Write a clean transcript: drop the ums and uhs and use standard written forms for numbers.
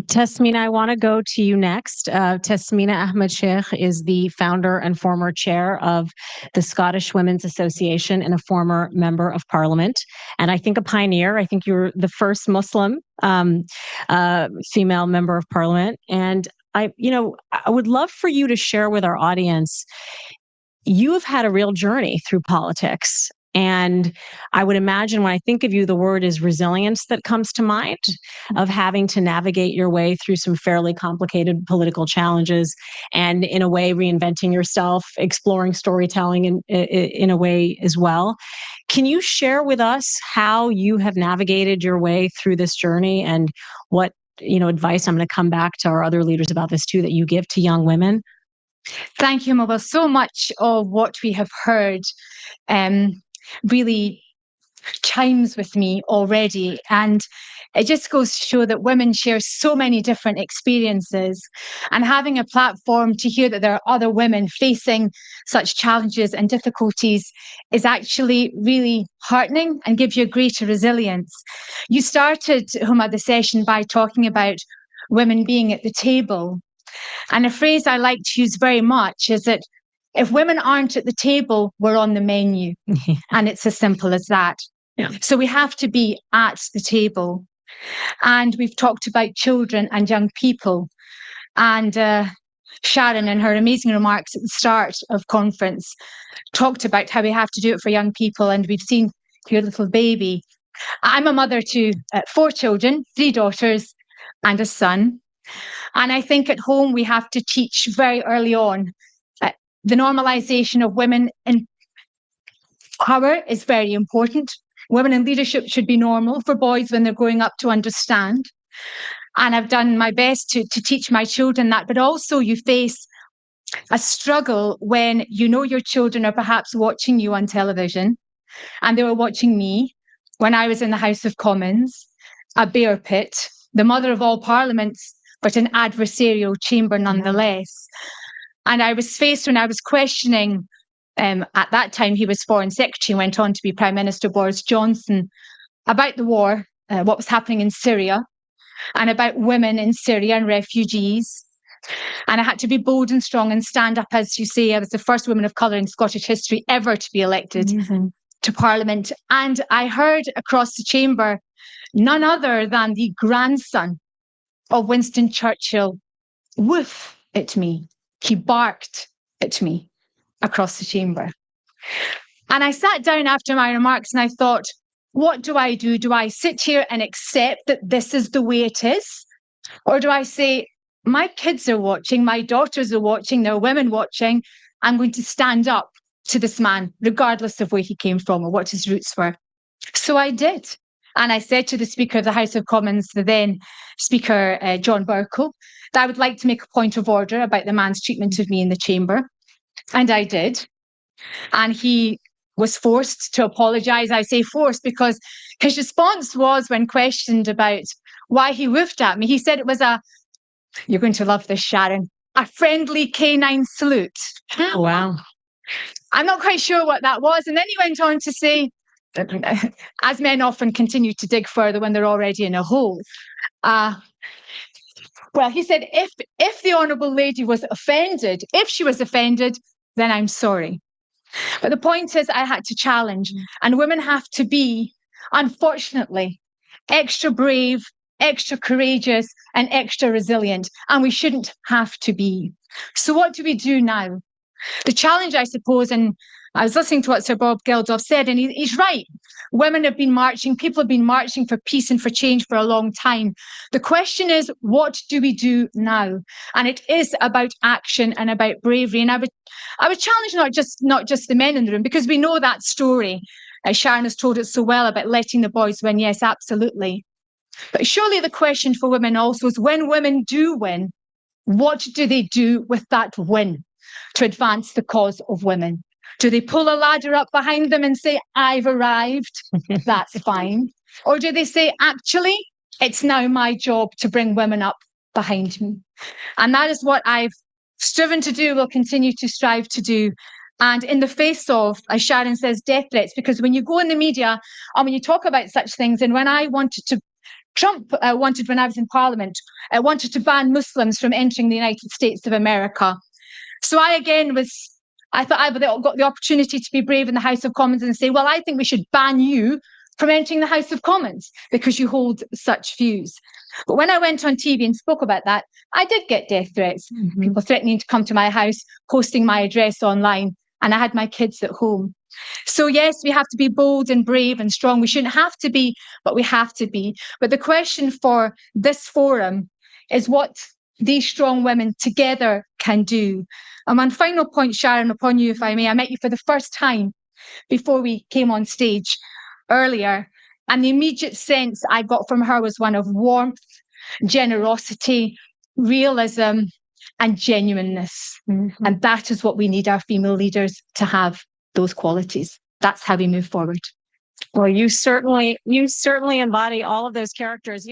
Tasmina, I want to go to you next. Tasmina Ahmed-Sheikh is the founder and former chair of the Scottish Women's Association and a former member of Parliament. And I think a pioneer. I think you're the first Muslim female member of Parliament. And I would love for you to share with our audience, you have had a real journey through politics. And I would imagine when I think of you, the word is resilience that comes to mind, of having to navigate your way through some fairly complicated political challenges and in a way reinventing yourself, exploring storytelling in a way as well. Can you share with us how you have navigated your way through this journey and what advice, I'm going to come back to our other leaders about this too, that you give to young women? Thank you, Mobile. So much of what we have heard really chimes with me already. And it just goes to show that women share so many different experiences. And having a platform to hear that there are other women facing such challenges and difficulties is actually really heartening and gives you a greater resilience. You started, Huma, the session by talking about women being at the table. And a phrase I like to use very much is that if women aren't at the table, we're on the menu. And it's as simple as that. Yeah. So we have to be at the table. And we've talked about children and young people. And Sharon, in her amazing remarks at the start of conference, talked about how we have to do it for young people. And we've seen your little baby. I'm a mother to 4 children, 3 daughters and a son. And I think at home we have to teach very early on the normalization of women in power is very important. Women in leadership should be normal for boys when they're growing up to understand. And I've done my best to teach my children that, but also you face a struggle when you know your children are perhaps watching you on television, and they were watching me when I was in the House of Commons, a bear pit, the mother of all parliaments, but an adversarial chamber nonetheless. And I was faced when I was questioning, at that time he was Foreign Secretary and went on to be Prime Minister Boris Johnson, about the war, what was happening in Syria, and about women in Syria and refugees. And I had to be bold and strong and stand up, as you say. I was the first woman of colour in Scottish history ever to be elected to Parliament. And I heard across the chamber none other than the grandson of Winston Churchill woof at me. He barked at me across the chamber. And I sat down after my remarks and I thought, what do I do? Do I sit here and accept that this is the way it is? Or do I say, my kids are watching, my daughters are watching, there are women watching, I'm going to stand up to this man, regardless of where he came from or what his roots were. So I did. And I said to the Speaker of the House of Commons, the then Speaker, John Bercow, that I would like to make a point of order about the man's treatment of me in the chamber. And I did. And he was forced to apologise. I say forced because his response was, when questioned about why he woofed at me, he said it was you're going to love this, Sharon, a friendly canine salute. Wow. I'm not quite sure what that was. And then he went on to say, as men often continue to dig further when they're already in a hole. Well, he said, if the Honourable Lady was offended, if she was offended, then I'm sorry. But the point is, I had to challenge, and women have to be, unfortunately, extra brave, extra courageous, and extra resilient, and we shouldn't have to be. So what do we do now? The challenge, I suppose, and I was listening to what Sir Bob Geldof said, and he's right. Women have been marching, people have been marching for peace and for change for a long time. The question is, what do we do now? And it is about action and about bravery. And I would challenge not just the men in the room, because we know that story. Sharon has told it so well about letting the boys win. Yes, absolutely. But surely the question for women also is, when women do win, what do they do with that win to advance the cause of women? Do they pull a ladder up behind them and say, I've arrived, that's fine? Or do they say, actually, it's now my job to bring women up behind me? And that is what I've striven to do, will continue to strive to do. And in the face of, as Sharon says, death threats, because when you go in the media and when you talk about such things, and when I wanted to Trump wanted, when I was in Parliament, wanted to ban Muslims from entering the United States of America. So I thought I got the opportunity to be brave in the House of Commons and say, well, I think we should ban you from entering the House of Commons because you hold such views. But when I went on TV and spoke about that, I did get death threats, people threatening to come to my house, posting my address online, and I had my kids at home. So yes, we have to be bold and brave and strong. We shouldn't have to be, but we have to be. But the question for this forum is what these strong women together can do. And one final point, Sharon, upon you, if I may. I met you for the first time before we came on stage earlier, and the immediate sense I got from her was one of warmth, generosity, realism, and genuineness. And that is what we need our female leaders to have, those qualities. That's how we move forward. Well, you certainly embody all of those characters.